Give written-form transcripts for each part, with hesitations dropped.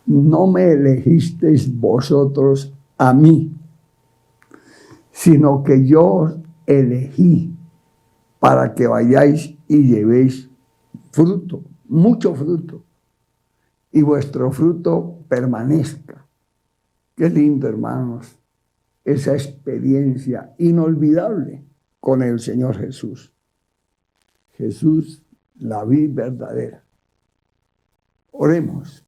no me elegisteis vosotros a mí, sino que yo os elegí para que vayáis y llevéis fruto, mucho fruto, y vuestro fruto permanezca. Qué lindo, hermanos, esa experiencia inolvidable con el Señor Jesús. Jesús, la vid verdadera. Oremos.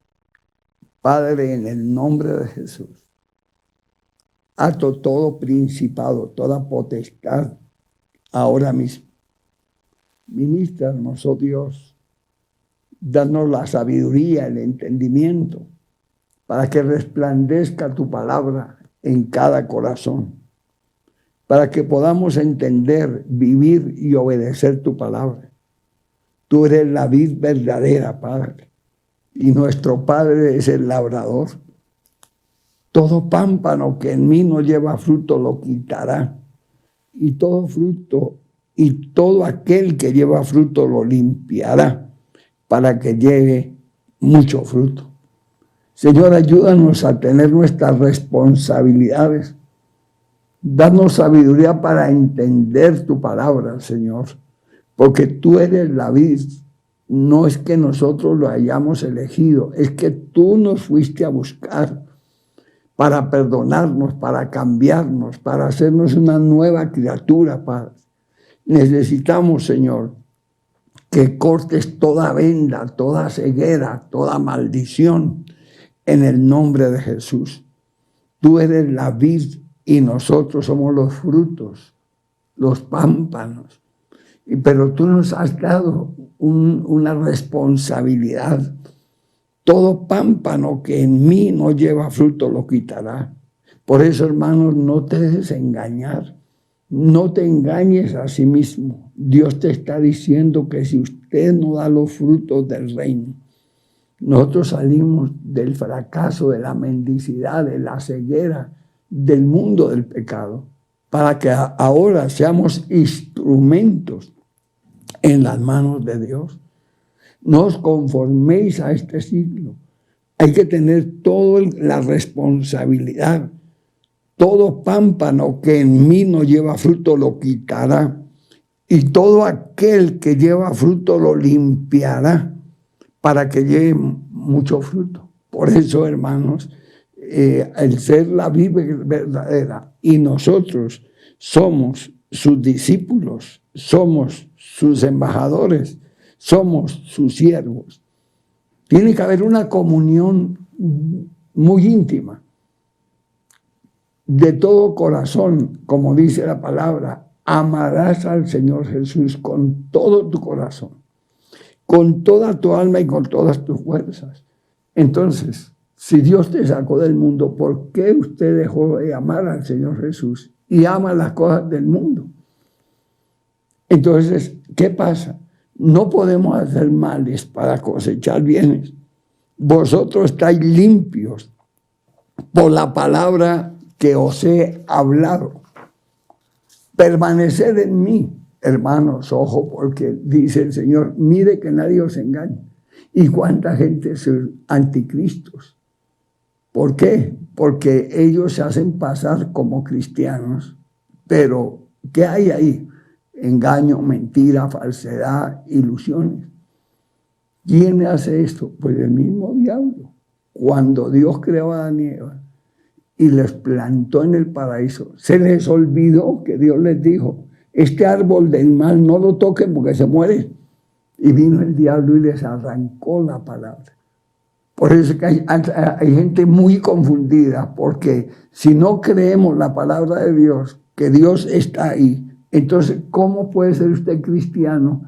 Padre, en el nombre de Jesús, ato todo principado, toda potestad ahora mismo. Ministranos, oh Dios, danos la sabiduría, el entendimiento, para que resplandezca tu palabra en cada corazón, para que podamos entender, vivir y obedecer tu palabra. Tú eres la vid verdadera, Padre, y nuestro Padre es el labrador. Todo pámpano que en mí no lleva fruto lo quitará, y todo fruto y todo aquel que lleva fruto lo limpiará, para que lleve mucho fruto. Señor, ayúdanos a tener nuestras responsabilidades. Danos sabiduría para entender tu palabra, Señor, porque tú eres la vid. No es que nosotros lo hayamos elegido, es que tú nos fuiste a buscar para perdonarnos, para cambiarnos, para hacernos una nueva criatura, Padre. Necesitamos, Señor, que cortes toda venda, toda ceguera, toda maldición en el nombre de Jesús. Tú eres la vid y nosotros somos los frutos, los pámpanos. Pero tú nos has dado una responsabilidad. Todo pámpano que en mí no lleva fruto lo quitará. Por eso, hermanos, no te dejes engañar. No te engañes a sí mismo. Dios te está diciendo que si usted no da los frutos del reino, nosotros salimos del fracaso, de la mendicidad, de la ceguera, del mundo del pecado, para que ahora seamos instrumentos en las manos de Dios. No os conforméis a este siglo. Hay que tener toda la responsabilidad. Todo pámpano que en mí no lleva fruto lo quitará, y todo aquel que lleva fruto lo limpiará, para que lleve mucho fruto. Por eso, hermanos, el ser la vid verdadera y nosotros somos sus discípulos, somos sus embajadores, somos sus siervos. Tiene que haber una comunión muy íntima. De todo corazón, como dice la palabra, amarás al Señor Jesús con todo tu corazón, con toda tu alma y con todas tus fuerzas. Entonces, si Dios te sacó del mundo, ¿por qué usted dejó de amar al Señor Jesús y ama las cosas del mundo? Entonces, ¿qué pasa? No podemos hacer males para cosechar bienes. Vosotros estáis limpios por la palabra que os he hablado. Permaneced en mí, hermanos, ojo, porque dice el Señor, mire que nadie os engañe. ¿Y cuánta gente son anticristos? ¿Por qué? Porque ellos se hacen pasar como cristianos, pero ¿qué hay ahí? Engaño, mentira, falsedad, ilusiones. ¿Quién hace esto? Pues el mismo diablo. Cuando Dios creó a Adán y Eva y les plantó en el paraíso, se les olvidó que Dios les dijo, este árbol del mal no lo toquen porque se muere. Y vino el diablo y les arrancó la palabra. Por eso es que hay gente muy confundida, porque si no creemos la palabra de Dios, que Dios está ahí, entonces, ¿cómo puede ser usted cristiano?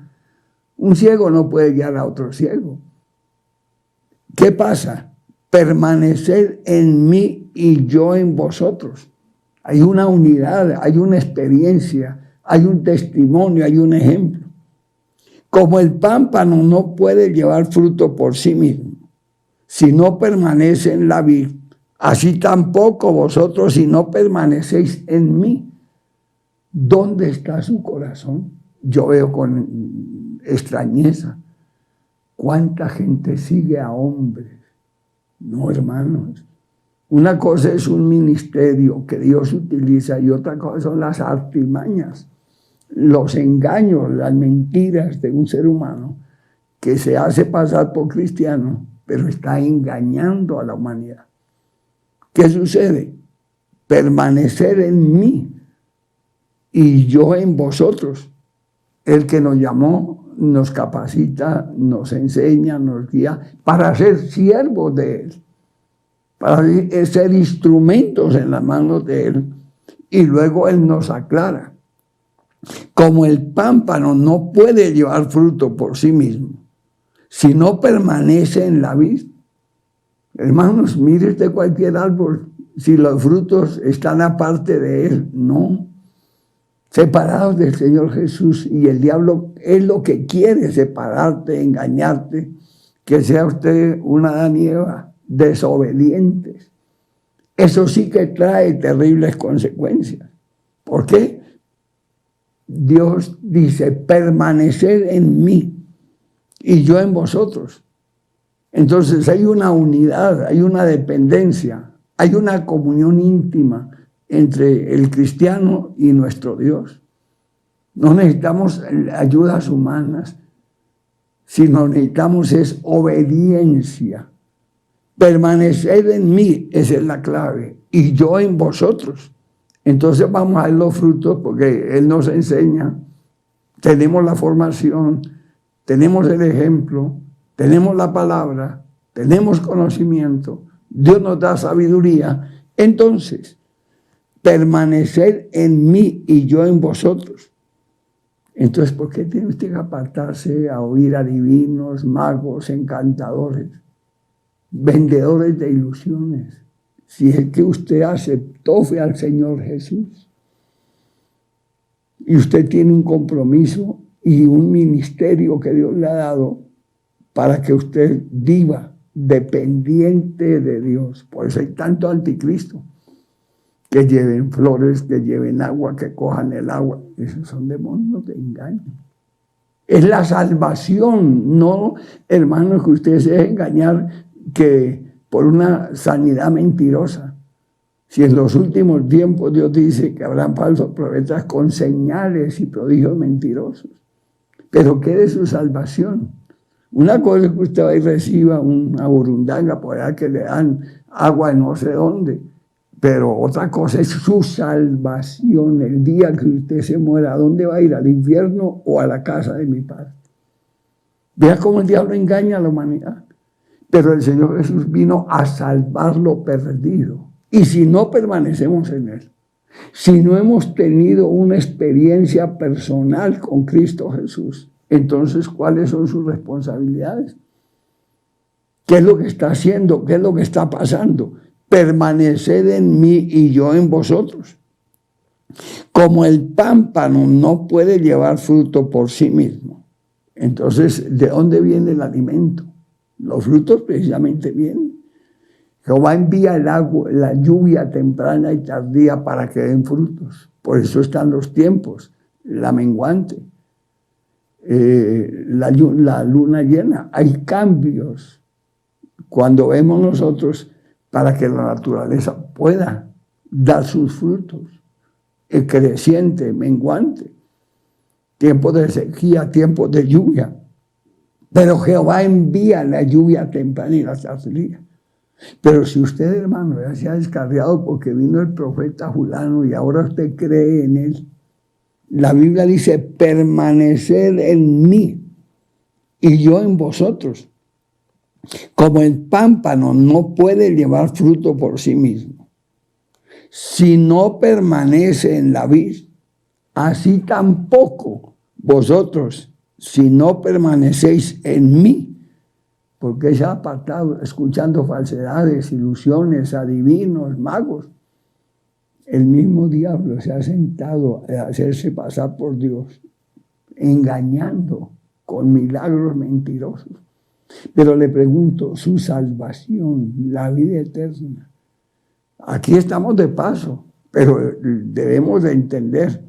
Un ciego no puede guiar a otro ciego. ¿Qué pasa? Permaneced en mí y yo en vosotros. Hay una unidad, hay una experiencia, hay un testimonio, hay un ejemplo. Como el pámpano no puede llevar fruto por sí mismo, si no permanece en la vid, así tampoco vosotros si no permanecéis en mí. ¿Dónde está su corazón? Yo veo con extrañeza cuánta gente sigue a hombres No, hermanos. Una cosa es un ministerio que Dios utiliza y otra cosa son las artimañas, los engaños, las mentiras de un ser humano que se hace pasar por cristiano, pero está engañando a la humanidad. ¿Qué sucede? Permanecer en mí y yo en vosotros. El que nos llamó, nos capacita, nos enseña, nos guía para ser siervos de Él, para ser instrumentos en las manos de Él. Y luego Él nos aclara. Como el pámpano no puede llevar fruto por sí mismo, si no permanece en la vid. Hermanos, mire usted cualquier árbol, si los frutos están aparte de él, no. Separados del Señor Jesús, y el diablo es lo que quiere, separarte, engañarte, que sea usted una Adán y Eva desobedientes. Eso sí que trae terribles consecuencias. ¿Por qué? Dios dice, permanecer en mí y yo en vosotros. Entonces hay una unidad, hay una dependencia, hay una comunión íntima entre el cristiano y nuestro Dios. No necesitamos ayudas humanas, sino necesitamos es obediencia. Permanecer en mí, esa es la clave, y yo en vosotros. Entonces vamos a ver los frutos porque Él nos enseña, tenemos la formación, tenemos el ejemplo, tenemos la palabra, tenemos conocimiento, Dios nos da sabiduría. Entonces, permanecer en mí y yo en vosotros. Entonces, ¿por qué tiene usted que apartarse a oír adivinos, magos, encantadores, vendedores de ilusiones? Si es que usted aceptó fe al Señor Jesús y usted tiene un compromiso y un ministerio que Dios le ha dado para que usted viva dependiente de Dios. Por eso hay tanto anticristo, que lleven flores, que lleven agua, que cojan el agua. Esos son demonios de engaño. Es la salvación, no, hermanos, que usted se deje engañar que por una sanidad mentirosa. Si en los últimos tiempos Dios dice que habrán falsos profetas con señales y prodigios mentirosos. Pero ¿qué de su salvación? Una cosa es que usted va y reciba una burundanga por allá que le dan agua en no sé dónde. Pero otra cosa es su salvación. El día que usted se muera, ¿a dónde va a ir? ¿Al infierno o a la casa de mi Padre? Vea cómo el diablo engaña a la humanidad. Pero el Señor Jesús vino a salvar lo perdido. Y si no permanecemos en Él, si no hemos tenido una experiencia personal con Cristo Jesús, entonces, ¿cuáles son sus responsabilidades? ¿Qué es lo que está haciendo? ¿Qué es lo que está pasando? Permaneced en mí y yo en vosotros. Como el pámpano no puede llevar fruto por sí mismo. Entonces, ¿de dónde viene el alimento? Los frutos precisamente vienen. Jehová envía el agua, la lluvia temprana y tardía para que den frutos. Por eso están los tiempos, la menguante, la luna llena. Hay cambios cuando vemos nosotros para que la naturaleza pueda dar sus frutos. El creciente, menguante, tiempo de sequía, tiempo de lluvia. Pero Jehová envía la lluvia temprana y la tardía. Pero si usted, hermano, ya se ha descarriado porque vino el profeta fulano y ahora usted cree en él, la Biblia dice, permanecer en mí y yo en vosotros. Como el pámpano no puede llevar fruto por sí mismo, si no permanece en la vid, así tampoco vosotros, si no permanecéis en mí. Porque se ha apartado escuchando falsedades, ilusiones, adivinos, magos. El mismo diablo se ha sentado a hacerse pasar por Dios, engañando con milagros mentirosos. Pero le pregunto, su salvación, la vida eterna. Aquí estamos de paso, pero debemos de entender.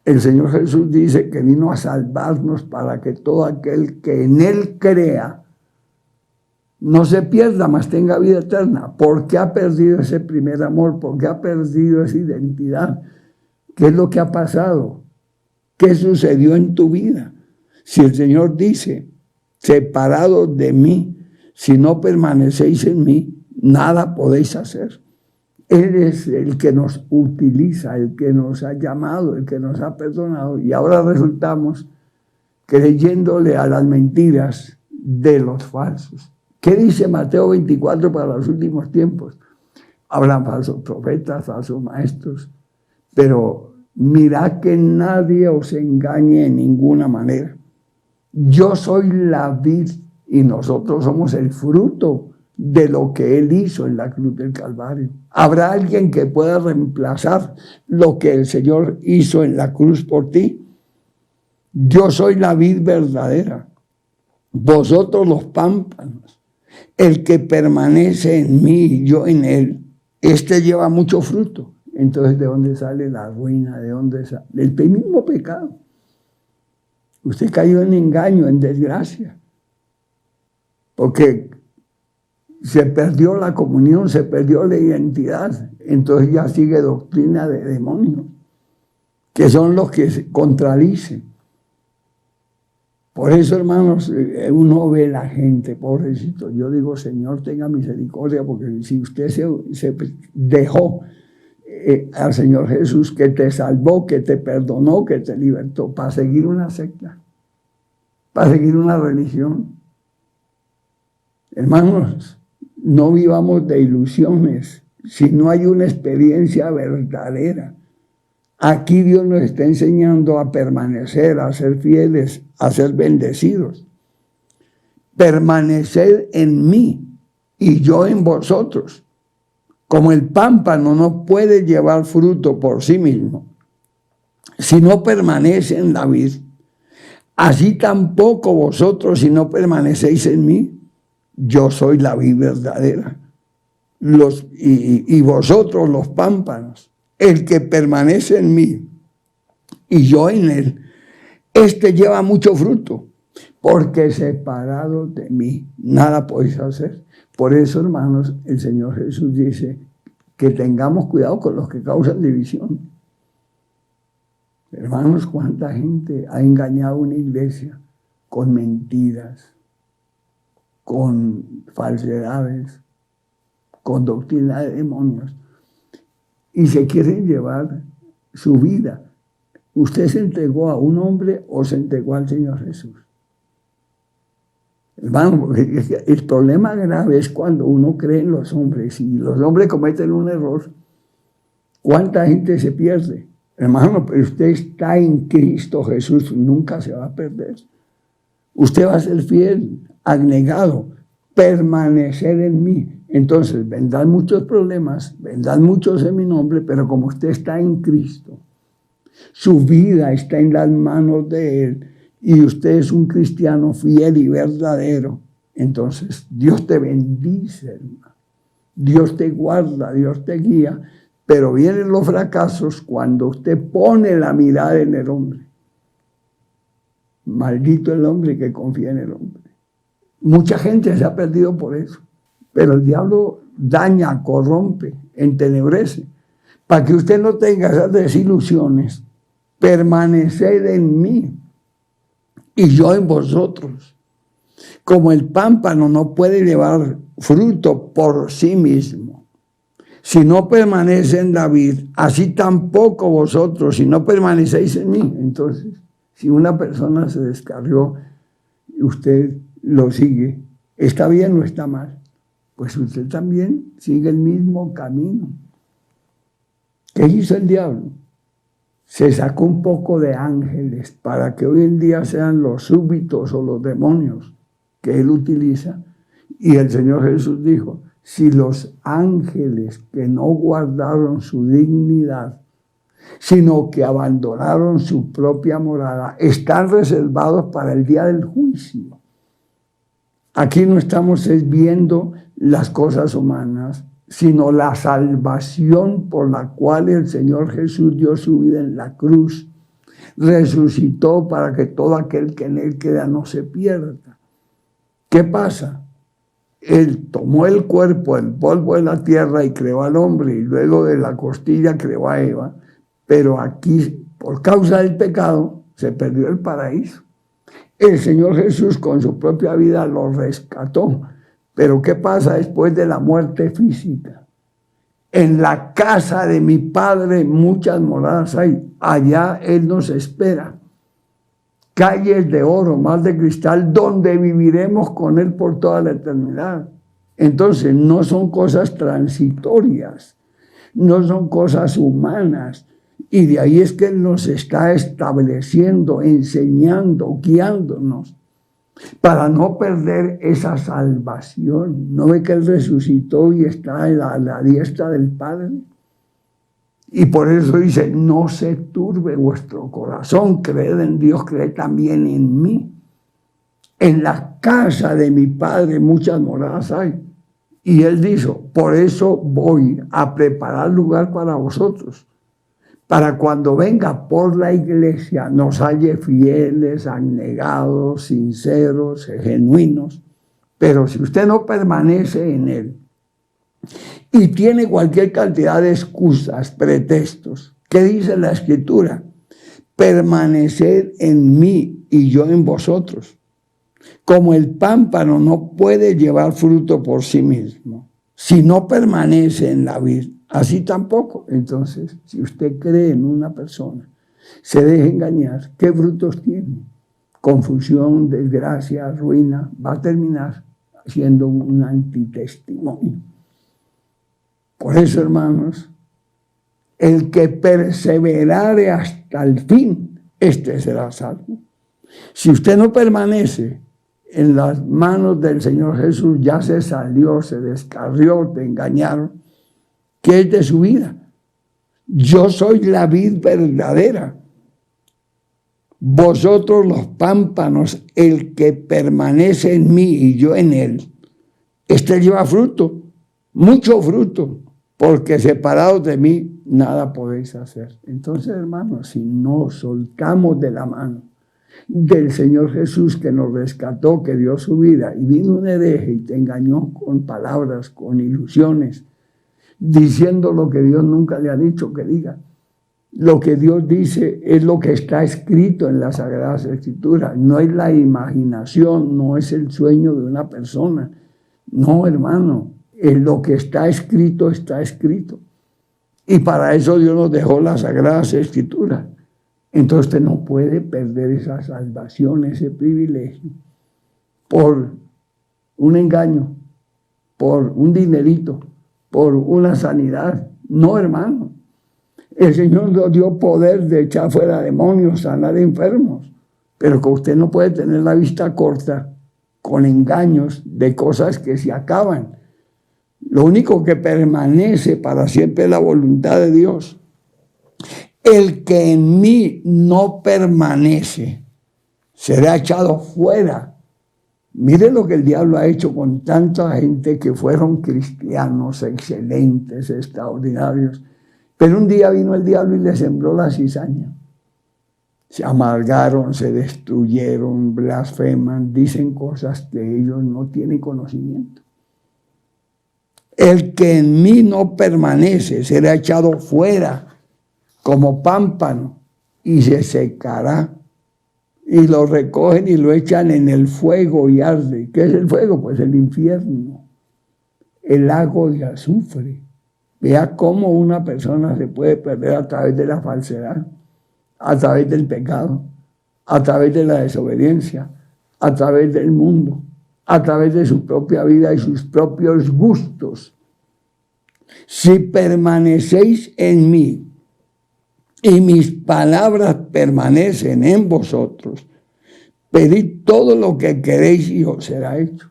El Señor Jesús dice que vino a salvarnos para que todo aquel que en Él crea no se pierda, mas tenga vida eterna. ¿Por qué ha perdido ese primer amor? ¿Por qué ha perdido esa identidad? ¿Qué es lo que ha pasado? ¿Qué sucedió en tu vida? Si el Señor dice, separados de mí, si no permanecéis en mí, nada podéis hacer. Él es el que nos utiliza, el que nos ha llamado, el que nos ha perdonado, y ahora resultamos creyéndole a las mentiras de los falsos. ¿Qué dice Mateo 24 para los últimos tiempos? Hablan falsos profetas, falsos maestros, pero mirad que nadie os engañe en ninguna manera. Yo soy la vid y nosotros somos el fruto de lo que Él hizo en la cruz del Calvario. ¿Habrá alguien que pueda reemplazar lo que el Señor hizo en la cruz por ti? Yo soy la vid verdadera, vosotros los pámpanos. El que permanece en mí y yo en él, este lleva mucho fruto. Entonces, ¿de dónde sale la ruina? ¿De dónde sale? Del mismo pecado. Usted cayó en engaño, en desgracia. Porque se perdió la comunión, se perdió la identidad. Entonces ya sigue doctrina de demonios, que son los que se contradicen. Por eso, hermanos, uno ve la gente, pobrecito. Yo digo, Señor, tenga misericordia, porque si usted se dejó al Señor Jesús, que te salvó, que te perdonó, que te libertó, para seguir una secta, para seguir una religión. Hermanos, no vivamos de ilusiones, si no hay una experiencia verdadera. Aquí Dios nos está enseñando a permanecer, a ser fieles, a ser bendecidos. Permaneced en mí y yo en vosotros. Como el pámpano no puede llevar fruto por sí mismo, si no permanece en la vid, así tampoco vosotros si no permanecéis en mí. Yo soy la vid verdadera, y vosotros los pámpanos. El que permanece en mí y yo en él, este lleva mucho fruto, porque separado de mí nada podéis hacer. Por eso, hermanos, el Señor Jesús dice que tengamos cuidado con los que causan división. Hermanos, cuánta gente ha engañado una iglesia con mentiras, con falsedades, con doctrina de demonios, y se quieren llevar su vida. ¿Usted se entregó a un hombre o se entregó al Señor Jesús? Hermano, porque el problema grave es cuando uno cree en los hombres y los hombres cometen un error. ¿Cuánta gente se pierde? Hermano, pero usted está en Cristo Jesús, nunca se va a perder. Usted va a ser fiel, abnegado, permanecer en mí. Entonces vendrán muchos problemas, vendrán muchos en mi nombre, pero como usted está en Cristo, su vida está en las manos de Él y usted es un cristiano fiel y verdadero, entonces Dios te bendice, hermano. Dios te guarda, Dios te guía, pero vienen los fracasos cuando usted pone la mirada en el hombre. Maldito el hombre que confía en el hombre. Mucha gente se ha perdido por eso. Pero el diablo daña, corrompe, entenebrece. Para que usted no tenga esas desilusiones, permaneced en mí y yo en vosotros. Como el pámpano no puede llevar fruto por sí mismo, si no permanece en la vid, así tampoco vosotros, si no permanecéis en mí. Entonces, si una persona se descarrió y usted lo sigue, ¿está bien o está mal? Pues usted también sigue el mismo camino. ¿Qué hizo el diablo? Se sacó un poco de ángeles para que hoy en día sean los súbditos o los demonios que él utiliza. Y el Señor Jesús dijo, si los ángeles que no guardaron su dignidad, sino que abandonaron su propia morada, están reservados para el día del juicio. Aquí no estamos viendo las cosas humanas, sino la salvación por la cual el Señor Jesús dio su vida en la cruz, resucitó para que todo aquel que en él queda no se pierda. ¿Qué pasa? Él tomó el cuerpo, el polvo de la tierra y creó al hombre, y luego de la costilla creó a Eva, pero aquí, por causa del pecado, se perdió el paraíso. El Señor Jesús con su propia vida lo rescató. Pero ¿qué pasa después de la muerte física? En la casa de mi Padre muchas moradas hay. Allá Él nos espera. Calles de oro, más de cristal, donde viviremos con Él por toda la eternidad. Entonces no son cosas transitorias, no son cosas humanas. Y de ahí es que Él nos está estableciendo, enseñando, guiándonos para no perder esa salvación. ¿No ve que Él resucitó y está a la diestra del Padre? Y por eso dice, no se turbe vuestro corazón, creed en Dios, creed también en mí. En la casa de mi Padre muchas moradas hay. Y Él dijo, por eso voy a preparar lugar para vosotros, para cuando venga por la iglesia nos halle fieles, abnegados, sinceros, genuinos. Pero si usted no permanece en Él y tiene cualquier cantidad de excusas, pretextos, ¿qué dice la Escritura? Permaneced en mí y yo en vosotros. Como el pámpano no puede llevar fruto por sí mismo, si no permanece en la vid, así tampoco. Entonces, si usted cree en una persona, se deja engañar, ¿qué frutos tiene? Confusión, desgracia, ruina, va a terminar siendo un antitestimonio. Por eso, hermanos, el que perseverare hasta el fin, este será salvo. Si usted no permanece en las manos del Señor Jesús, ya se salió, se descarrió, te engañaron. ¿Qué es de su vida? Yo soy la vid verdadera. Vosotros los pámpanos, el que permanece en mí y yo en él, este lleva fruto, mucho fruto, porque separados de mí nada podéis hacer. Entonces, hermanos, si no soltamos de la mano del Señor Jesús que nos rescató, que dio su vida, y vino un hereje y te engañó con palabras, con ilusiones, diciendo lo que Dios nunca le ha dicho que diga. Lo que Dios dice es lo que está escrito en las Sagradas Escrituras. No es la imaginación, no es el sueño de una persona. No, hermano, es lo que está escrito, está escrito. Y para eso Dios nos dejó las Sagradas Escrituras. Entonces usted no puede perder esa salvación, ese privilegio, por un engaño, por un dinerito, por una sanidad. No, hermano. El Señor nos dio poder de echar fuera demonios, sanar enfermos, pero que usted no puede tener la vista corta con engaños de cosas que se acaban. Lo único que permanece para siempre es la voluntad de Dios. El que en mí no permanece será echado fuera. Mire lo que el diablo ha hecho con tanta gente que fueron cristianos excelentes, extraordinarios. Pero un día vino el diablo y le sembró la cizaña. Se amargaron, se destruyeron, blasfeman, dicen cosas que ellos no tienen conocimiento. El que en mí no permanece será echado fuera como pámpano y se secará. Y lo recogen y lo echan en el fuego y arde. ¿Qué es el fuego? Pues el infierno, el lago de azufre. Vea cómo una persona se puede perder a través de la falsedad, a través del pecado, a través de la desobediencia, a través del mundo, a través de su propia vida y sus propios gustos. Si permanecéis en mí y mis palabras permanecen en vosotros, pedid todo lo que queréis y os será hecho.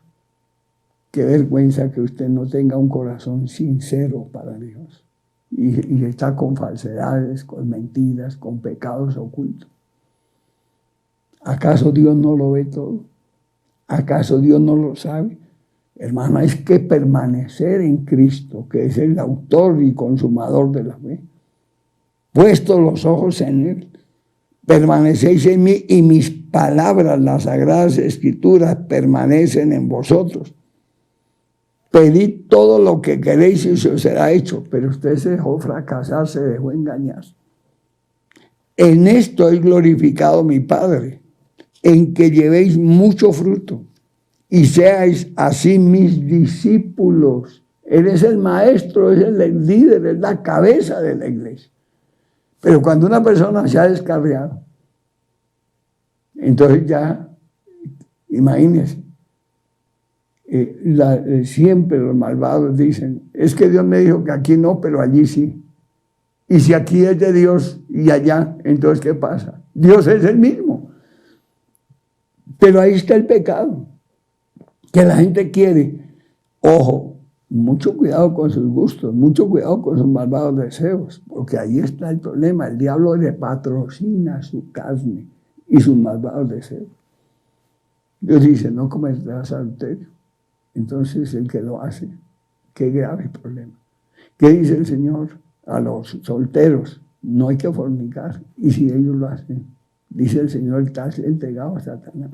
Qué vergüenza que usted no tenga un corazón sincero para Dios y está con falsedades, con mentiras, con pecados ocultos. ¿Acaso Dios no lo ve todo? ¿Acaso Dios no lo sabe? Hermano, es que permanecer en Cristo, que es el autor y consumador de la fe, puestos los ojos en Él, permanecéis en mí y mis palabras, las Sagradas Escrituras, permanecen en vosotros. Pedid todo lo que queréis y se os será hecho. Pero usted se dejó fracasar, se dejó engañar. En esto es glorificado mi Padre, en que llevéis mucho fruto y seáis así mis discípulos. Él es el maestro, es el líder, es la cabeza de la iglesia. Pero cuando una persona se ha descarriado, entonces ya, imagínense, siempre los malvados dicen, es que Dios me dijo que aquí no, pero allí sí. Y si aquí es de Dios y allá, entonces ¿qué pasa? Dios es el mismo. Pero ahí está el pecado, que la gente quiere. Ojo, mucho cuidado con sus gustos, mucho cuidado con sus malvados deseos, porque ahí está el problema. El diablo le patrocina su carne y sus malvados deseos. Dios dice, no cometerás adulterio. Entonces el que lo hace, qué grave problema. ¿Qué dice el Señor? A los solteros, no hay que fornicar. Y si ellos lo hacen, dice el Señor, estás entregado a Satanás.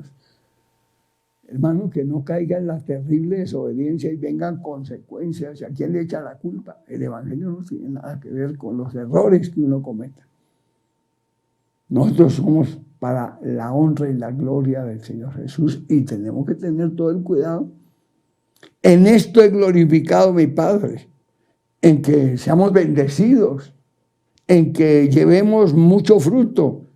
Hermano, que no caiga en la terrible desobediencia y vengan consecuencias. ¿A quién le echa la culpa? El evangelio no tiene nada que ver con los errores que uno cometa. Nosotros somos para la honra y la gloria del Señor Jesús y tenemos que tener todo el cuidado. En esto he glorificado a mi Padre, en que seamos bendecidos, en que llevemos mucho fruto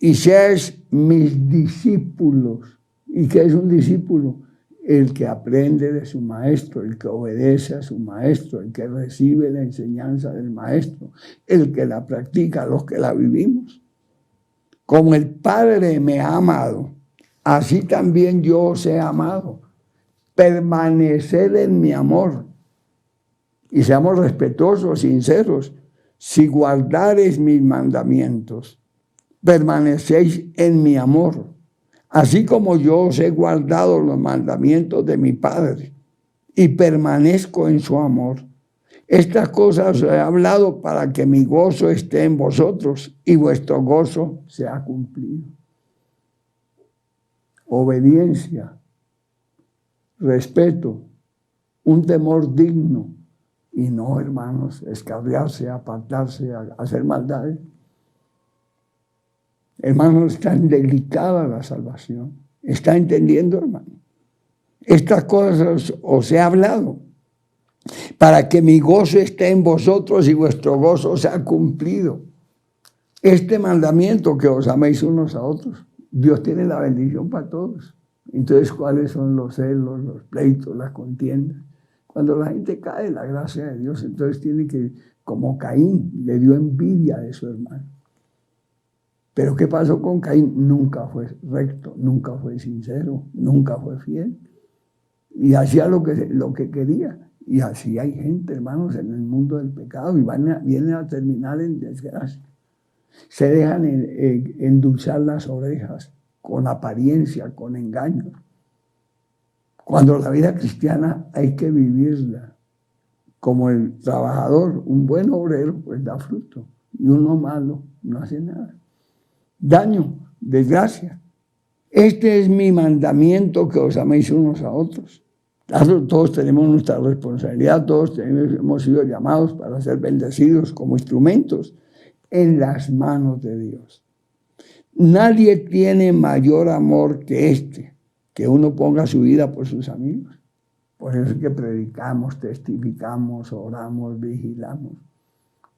y seas mis discípulos. ¿Y qué es un discípulo? El que aprende de su maestro, el que obedece a su maestro, el que recibe la enseñanza del maestro, el que la practica, los que la vivimos. Como el Padre me ha amado, así también yo os he amado. Permaneced en mi amor. Y seamos respetuosos, sinceros. Si guardareis mis mandamientos, permanecéis en mi amor. Así como yo os he guardado los mandamientos de mi Padre y permanezco en su amor. Estas cosas os he hablado para que mi gozo esté en vosotros y vuestro gozo sea cumplido. Obediencia, respeto, un temor digno y no, hermanos, escabearse, apartarse, hacer maldades. Hermanos, es tan delicada la salvación. ¿Está entendiendo, hermano? Estas cosas os he hablado para que mi gozo esté en vosotros y vuestro gozo sea cumplido. Este mandamiento, que os améis unos a otros, Dios tiene la bendición para todos. Entonces, ¿cuáles son los celos, los pleitos, las contiendas? Cuando la gente cae en la gracia de Dios, entonces tiene que, como Caín, le dio envidia de su hermano. Pero ¿qué pasó con Caín? Nunca fue recto, nunca fue sincero, nunca fue fiel. Y hacía lo que quería. Y así hay gente, hermanos, en el mundo del pecado y vienen a terminar en desgracia. Se dejan endulzar las orejas con apariencia, con engaño. Cuando la vida cristiana hay que vivirla. Como el trabajador, un buen obrero, pues da fruto. Y uno malo no hace nada. Daño, desgracia. Este es mi mandamiento, que os améis unos a otros. Claro, todos tenemos nuestra responsabilidad, todos hemos sido llamados para ser bendecidos como instrumentos en las manos de Dios. Nadie tiene mayor amor que este, que uno ponga su vida por sus amigos. Por eso es que predicamos, testificamos, oramos, vigilamos.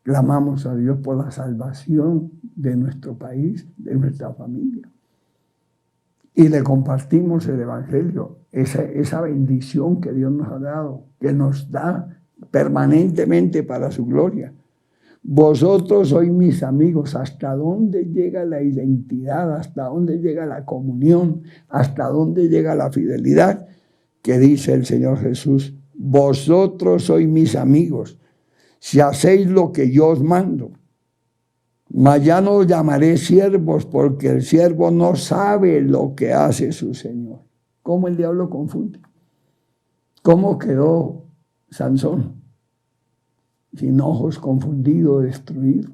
Clamamos a Dios por la salvación de nuestro país, de nuestra familia. Y le compartimos el evangelio, esa bendición que Dios nos ha dado, que nos da permanentemente para su gloria. Vosotros sois mis amigos. ¿Hasta dónde llega la identidad? ¿Hasta dónde llega la comunión? ¿Hasta dónde llega la fidelidad? Que dice el Señor Jesús, vosotros sois mis amigos, si hacéis lo que yo os mando. Mas ya no os llamaré siervos, porque el siervo no sabe lo que hace su Señor. ¿Cómo el diablo confunde? ¿Cómo quedó Sansón? Sin ojos, confundido, destruido.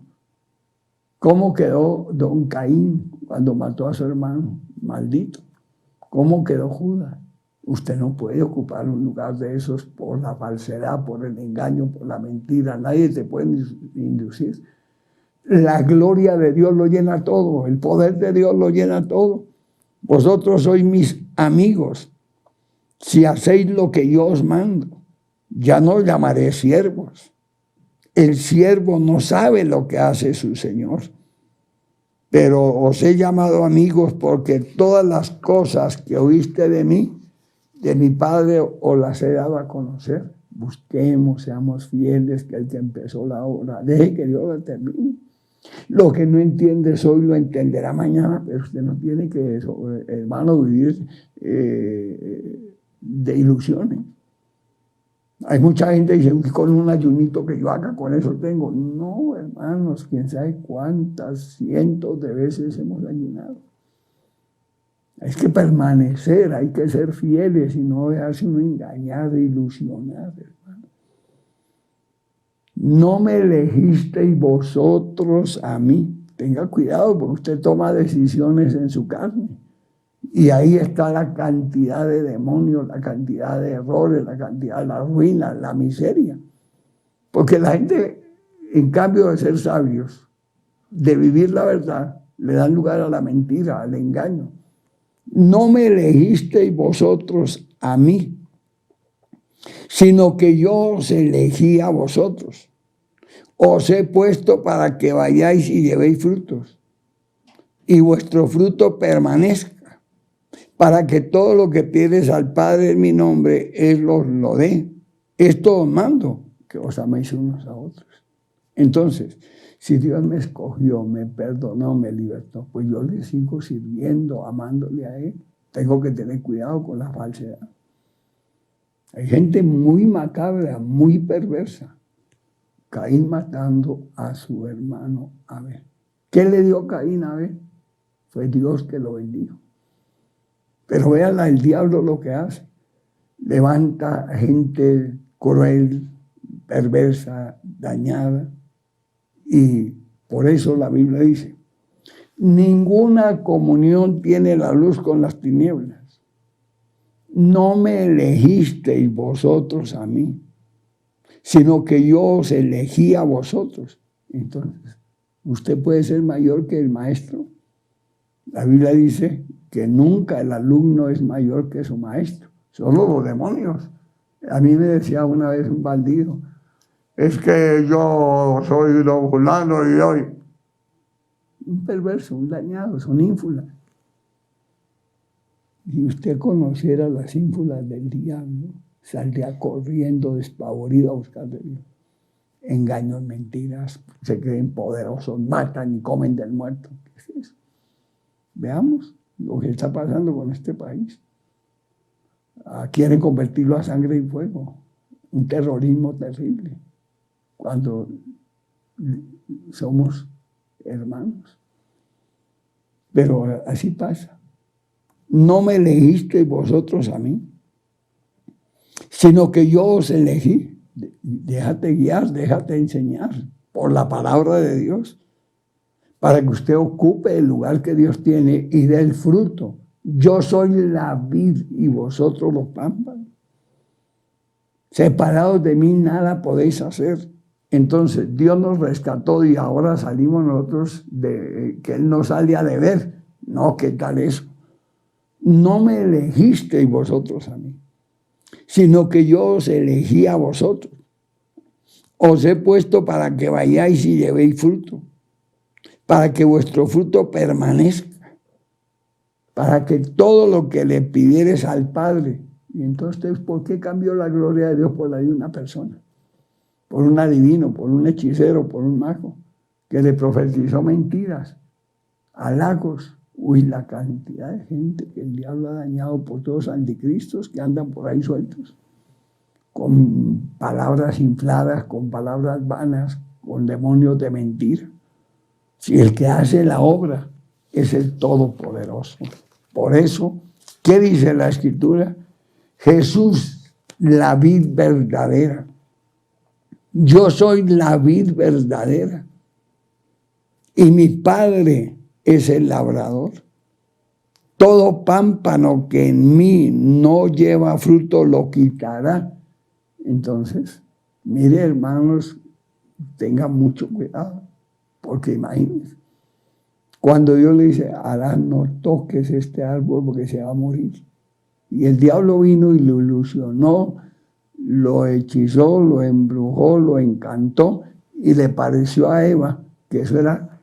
¿Cómo quedó don Caín cuando mató a su hermano? Maldito. ¿Cómo quedó Judas? Usted no puede ocupar un lugar de esos por la falsedad, por el engaño, por la mentira. Nadie te puede inducir. La gloria de Dios lo llena todo. El poder de Dios lo llena todo. Vosotros sois mis amigos si hacéis lo que yo os mando. Ya no os llamaré siervos. El siervo no sabe lo que hace su Señor. Pero os he llamado amigos porque todas las cosas que oíste de mí, de mi Padre, os las he dado a conocer. Busquemos, seamos fieles, que el que empezó la obra, deje que Dios la termine. Lo que no entiendes hoy lo entenderá mañana, pero usted no tiene que, hermano, vivir de ilusiones. Hay mucha gente que dice, con un ayunito que yo haga, con eso tengo. No, hermanos, quién sabe cuántas cientos de veces hemos ayunado. Hay que permanecer, hay que ser fieles y no dejarse uno engañar e ilusionar, hermano. No me elegisteis vosotros a mí. Tenga cuidado porque usted toma decisiones en su carne. Y ahí está la cantidad de demonios, la cantidad de errores, la cantidad de la ruina, la miseria. Porque la gente, en cambio de ser sabios, de vivir la verdad, le dan lugar a la mentira, al engaño. No me elegisteis vosotros a mí, sino que yo os elegí a vosotros. Os he puesto para que vayáis y llevéis frutos, y vuestro fruto permanezca, para que todo lo que pides al Padre en mi nombre, Él os lo dé. Esto os mando, que os améis unos a otros. Entonces, si Dios me escogió, me perdonó, me libertó, pues yo le sigo sirviendo, amándole a Él. Tengo que tener cuidado con la falsedad. Hay gente muy macabra, muy perversa. Caín matando a su hermano Abel. ¿Qué le dio Caín a Abel? Fue Dios que lo bendijo. Pero vean el diablo lo que hace. Levanta gente cruel, perversa, dañada. Y por eso la Biblia dice, ninguna comunión tiene la luz con las tinieblas. No me elegisteis vosotros a mí, sino que yo os elegí a vosotros. Entonces, ¿usted puede ser mayor que el maestro? La Biblia dice que nunca el alumno es mayor que su maestro. Solo los demonios. A mí me decía una vez un bandido, es que yo soy don fulano y hoy. Un perverso, un dañado, son ínfulas. Si usted conociera las ínfulas del diablo, saldría corriendo despavorido a buscar de Dios. Engaños, mentiras, se creen poderosos, matan y comen del muerto. ¿Qué es eso? Veamos lo que está pasando con este país. Quieren convertirlo a sangre y fuego. Un terrorismo terrible. Cuando somos hermanos. Pero así pasa. No me elegisteis vosotros a mí, sino que yo os elegí. Déjate guiar, déjate enseñar por la palabra de Dios, para que usted ocupe el lugar que Dios tiene y dé el fruto. Yo soy la vid y vosotros los pámpanos. Separados de mí nada podéis hacer. Entonces Dios nos rescató y ahora salimos nosotros de que Él nos sale a deber. No, ¿qué tal eso? No me elegisteis vosotros a mí, sino que yo os elegí a vosotros. Os he puesto para que vayáis y llevéis fruto, para que vuestro fruto permanezca, para que todo lo que le pidieres al Padre. Y entonces, ¿por qué cambió la gloria de Dios por la de una persona? Por un adivino, por un hechicero, por un mago, que le profetizó mentiras, halagos. Uy, la cantidad de gente que el diablo ha dañado por todos los anticristos que andan por ahí sueltos, con palabras infladas, con palabras vanas, con demonios de mentira. Si el que hace la obra es el Todopoderoso. Por eso, ¿qué dice la Escritura? Jesús, la vid verdadera. Yo soy la vid verdadera. Y mi Padre es el labrador. Todo pámpano que en mí no lleva fruto lo quitará. Entonces, mire, hermanos, tengan mucho cuidado, porque imagínense, cuando Dios le dice, Adán, no toques este árbol porque se va a morir. Y el diablo vino y lo ilusionó, lo hechizó, lo embrujó, lo encantó, y le pareció a Eva que eso era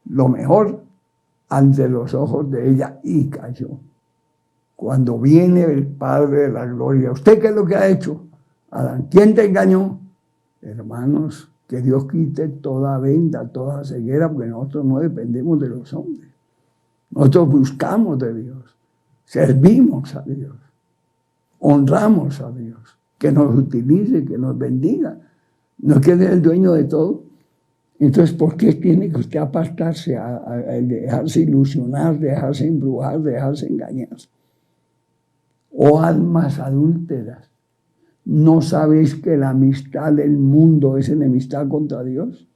lo mejor ante los ojos de ella, y cayó. Cuando viene el Padre de la gloria, ¿usted qué es lo que ha hecho? Adán, ¿quién te engañó? Hermanos, que Dios quite toda venda, toda ceguera, porque nosotros no dependemos de los hombres. Nosotros buscamos de Dios, servimos a Dios, honramos a Dios, que nos utilice, que nos bendiga. No es que Él es el dueño de todo. Entonces, ¿por qué tiene que usted apartarse, a dejarse ilusionar, dejarse embrujar, dejarse engañar? Oh almas adúlteras, ¿no sabéis que la amistad del mundo es enemistad contra Dios?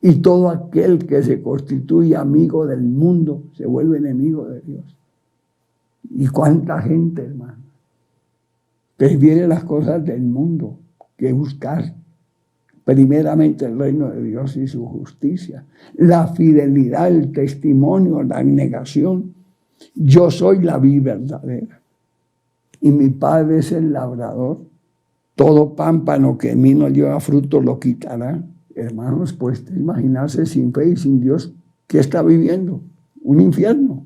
Y todo aquel que se constituye amigo del mundo se vuelve enemigo de Dios. ¿Y cuánta gente, hermano, prefiere las cosas del mundo que buscar primeramente el reino de Dios y su justicia? La fidelidad, el testimonio, la abnegación. Yo soy la vid verdadera y mi Padre es el labrador. Todo pámpano que en mí no lleva fruto lo quitará. Hermanos, pues imaginarse sin fe y sin Dios, ¿qué está viviendo? Un infierno.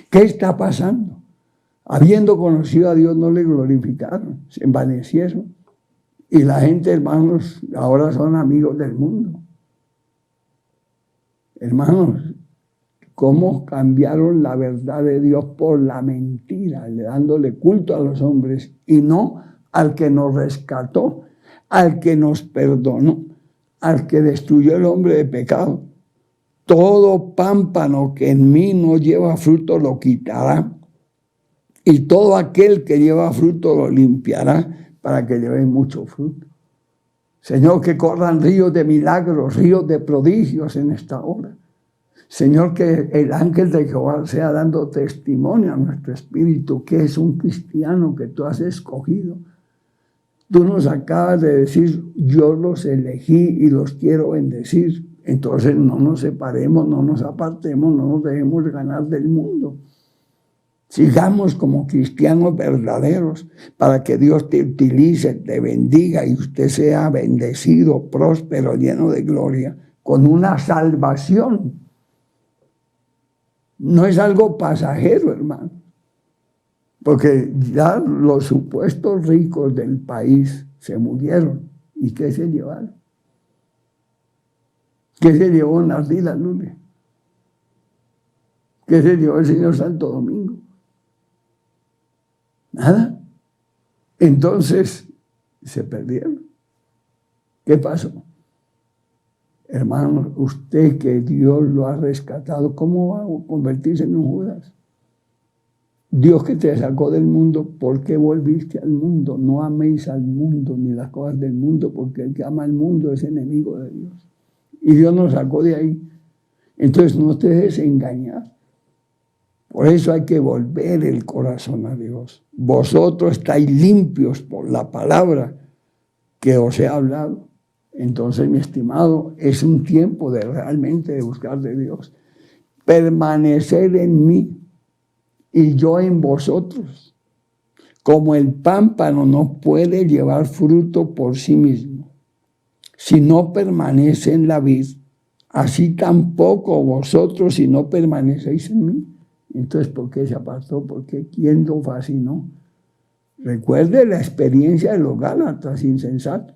¿Qué está pasando? Habiendo conocido a Dios no le glorificaron, se envanecieron. Y la gente, hermanos, ahora son amigos del mundo. Hermanos, ¿cómo cambiaron la verdad de Dios por la mentira, dándole culto a los hombres y no al que nos rescató, al que nos perdonó, al que destruyó el hombre de pecado? Todo pámpano que en mí no lleva fruto lo quitará, y todo aquel que lleva fruto lo limpiará para que lleve mucho fruto. Señor, que corran ríos de milagros, ríos de prodigios en esta hora. Señor, que el ángel de Jehová sea dando testimonio a nuestro espíritu que es un cristiano que tú has escogido. Tú nos acabas de decir, yo los elegí y los quiero bendecir. Entonces no nos separemos, no nos apartemos, no nos dejemos ganar del mundo. Sigamos como cristianos verdaderos para que Dios te utilice, te bendiga y usted sea bendecido, próspero, lleno de gloria, con una salvación. No es algo pasajero, hermano, porque ya los supuestos ricos del país se murieron. ¿Y qué se llevaron? ¿Qué se llevó Nardila Lule? ¿Qué se llevó el señor Santo Domingo? Nada. Entonces se perdieron. ¿Qué pasó? Hermano, usted que Dios lo ha rescatado, ¿cómo va a convertirse en un Judas? Dios que te sacó del mundo, ¿por qué volviste al mundo? No améis al mundo ni las cosas del mundo, porque el que ama al mundo es enemigo de Dios. Y Dios nos sacó de ahí. Entonces no te dejes engañar. Por eso hay que volver el corazón a Dios. Vosotros estáis limpios por la palabra que os he hablado. Entonces, mi estimado, es un tiempo de realmente de buscar de Dios. Permanecer en mí y yo en vosotros. Como el pámpano no puede llevar fruto por sí mismo, si no permanece en la vid, así tampoco vosotros si no permanecéis en mí. Entonces, ¿por qué se apartó? Porque ¿quién lo fascinó? Recuerde la experiencia de los Gálatas insensatos.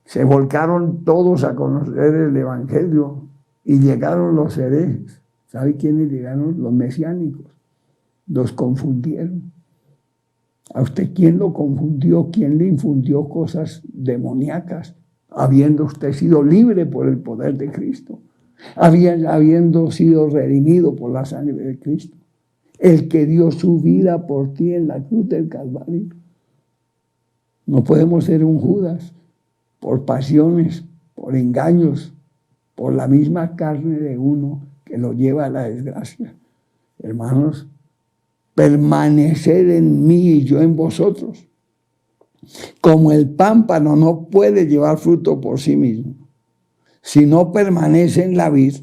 Se volcaron todos a conocer el evangelio y llegaron los herejes. ¿Sabe quiénes llegaron? Los mesiánicos. Los confundieron. ¿A usted quién lo confundió? ¿Quién le infundió cosas demoníacas? Habiendo usted sido libre por el poder de Cristo. Habiendo sido redimido por la sangre de Cristo. El que dio su vida por ti en la cruz del Calvario. No podemos ser un Judas por pasiones, por engaños, por la misma carne de uno que lo lleva a la desgracia. Hermanos, permaneced en mí y yo en vosotros. Como el pámpano no puede llevar fruto por sí mismo, si no permanece en la vid,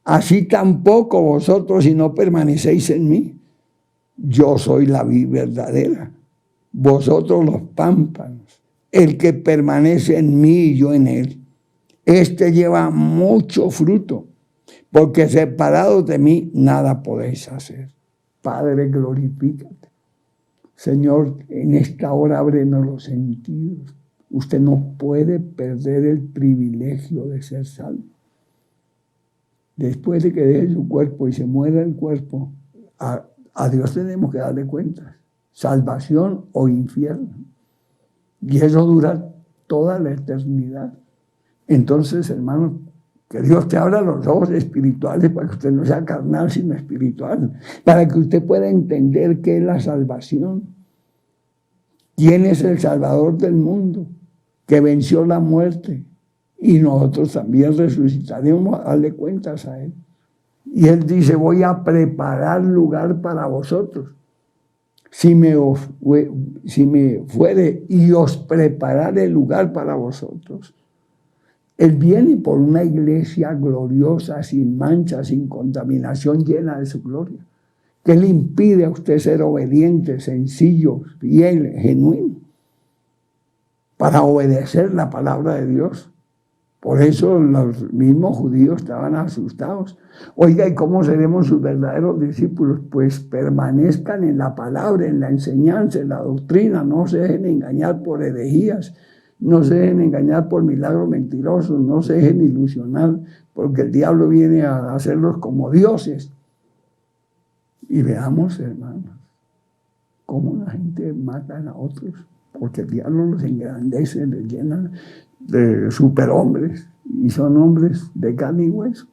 así tampoco vosotros si no permanecéis en mí. Yo soy la vid verdadera, vosotros los pámpanos. El que permanece en mí y yo en él, este lleva mucho fruto, porque separados de mí nada podéis hacer. Padre, glorifícate. Señor, en esta hora ábrenos los sentidos. Usted no puede perder el privilegio de ser salvo. Después de que deje su cuerpo y se muera el cuerpo, a Dios tenemos que darle cuentas. Salvación o infierno. Y eso dura toda la eternidad. Entonces, hermanos, que Dios te abra los ojos espirituales para que usted no sea carnal, sino espiritual. Para que usted pueda entender qué es la salvación. ¿Quién es el Salvador del mundo? Que venció la muerte. Y nosotros también resucitaremos a darle cuentas a Él. Y Él dice, voy a preparar lugar para vosotros. Si me fuere y os prepararé lugar para vosotros. Él viene por una iglesia gloriosa, sin mancha, sin contaminación, llena de su gloria. ¿Qué le impide a usted ser obediente, sencillo, fiel, genuino? Para obedecer la palabra de Dios. Por eso los mismos judíos estaban asustados. Oiga, ¿y cómo seremos sus verdaderos discípulos? Pues permanezcan en la palabra, en la enseñanza, en la doctrina. No se dejen engañar por herejías. No se dejen engañar por milagros mentirosos. No se dejen ilusionar porque el diablo viene a hacerlos como dioses. Y veamos, hermanos, cómo la gente mata a otros. Porque el diablo los engrandece, les llena de superhombres y son hombres de carne y hueso.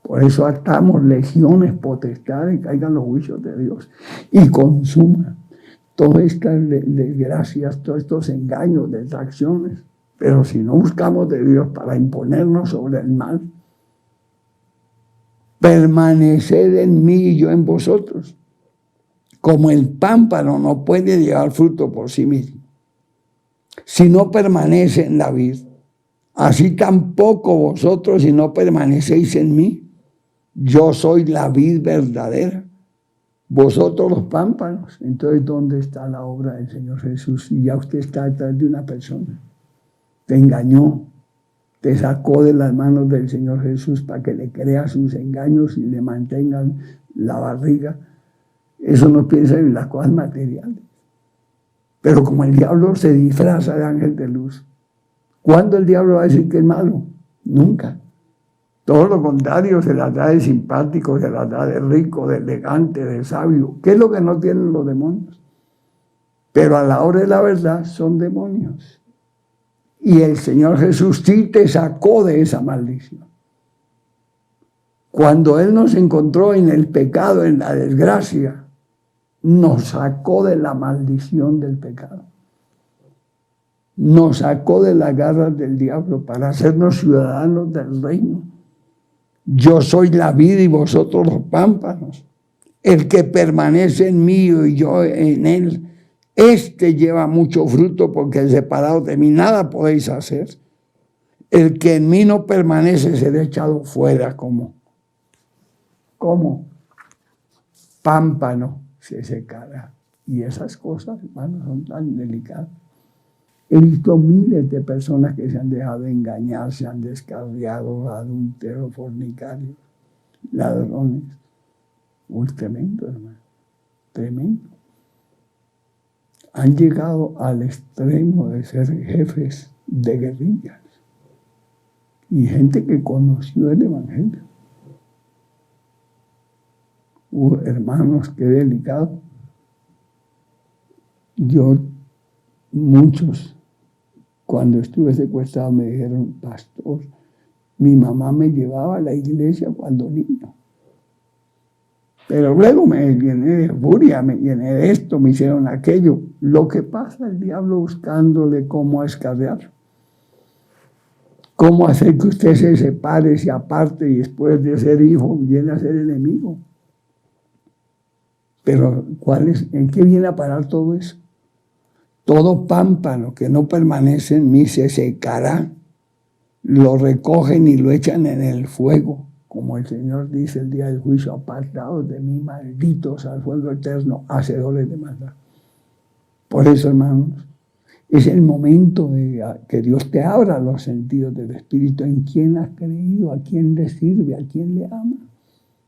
Por eso atamos legiones potestades, caigan los juicios de Dios y consuma todas estas desgracias, todos estos engaños, detracciones. Pero si no buscamos de Dios para imponernos sobre el mal, permaneced en mí y yo en vosotros. Como el pámpano no puede llevar fruto por sí mismo, si no permanece en la vid, así tampoco vosotros si no permanecéis en mí. Yo soy la vid verdadera, vosotros los pámpanos. Entonces, ¿dónde está la obra del Señor Jesús? Si ya usted está detrás de una persona, te engañó, te sacó de las manos del Señor Jesús para que le crea sus engaños y le mantengan la barriga. Eso no piensa en las cosas materiales. Pero como el diablo se disfraza de ángel de luz, ¿cuándo el diablo va a decir que es malo? Nunca. Todo lo contrario, se las da de simpático, se las da de rico, de elegante, de sabio. ¿Qué es lo que no tienen los demonios? Pero a la hora de la verdad son demonios. Y el Señor Jesús sí te sacó de esa maldición. Cuando Él nos encontró en el pecado, en la desgracia, nos sacó de la maldición del pecado. Nos sacó de las garras del diablo para hacernos ciudadanos del reino. Yo soy la vid y vosotros los pámpanos. El que permanece en mí y yo en él, este lleva mucho fruto, porque separados de mí nada podéis hacer. El que en mí no permanece será echado fuera como pámpano, se secará. Y esas cosas, hermanos, son tan delicadas. He visto miles de personas que se han dejado engañar, se han descarriado, adúlteros, fornicarios, ladrones. Muy tremendo, hermano, tremendo. Han llegado al extremo de ser jefes de guerrillas y gente que conoció el Evangelio. Hermanos, qué delicado. Muchos, cuando estuve secuestrado, me dijeron, pastor, mi mamá me llevaba a la iglesia cuando niño. Pero luego me llené de furia, me llené de esto, me hicieron aquello. Lo que pasa, el diablo buscándole cómo escarrear. Cómo hacer que usted se separe, se aparte y después de ser hijo viene a ser enemigo. Pero ¿en qué viene a parar todo eso? Todo pámpano que no permanece en mí se secará. Lo recogen y lo echan en el fuego. Como el Señor dice el día del juicio, apartados de mí, malditos al fuego eterno, hacedores de maldad. Por eso, hermanos, es el momento de que Dios te abra los sentidos del Espíritu. ¿En quién has creído? ¿A quién le sirve? ¿A quién le ama?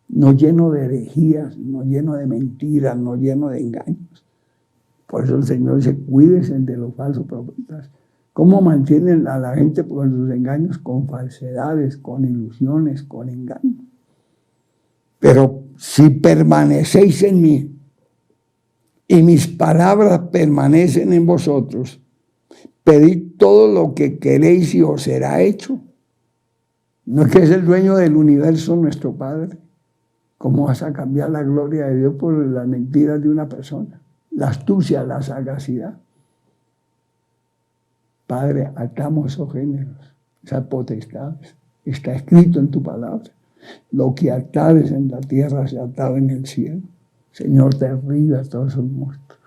No lleno de herejías, no lleno de mentiras, no lleno de engaños. Por eso el Señor dice, cuídense de los falsos profetas. ¿Cómo mantienen a la gente por sus engaños? Con falsedades, con ilusiones, con engaños. Pero si permanecéis en mí y mis palabras permanecen en vosotros, pedid todo lo que queréis y os será hecho. ¿No es que es el dueño del universo nuestro Padre? ¿Cómo vas a cambiar la gloria de Dios por las mentiras de una persona? La astucia, la sagacidad. Padre, atamos esos géneros, esas potestades. Está escrito en tu palabra. Lo que atares en la tierra se atado en el cielo. Señor, derriba todos esos monstruos.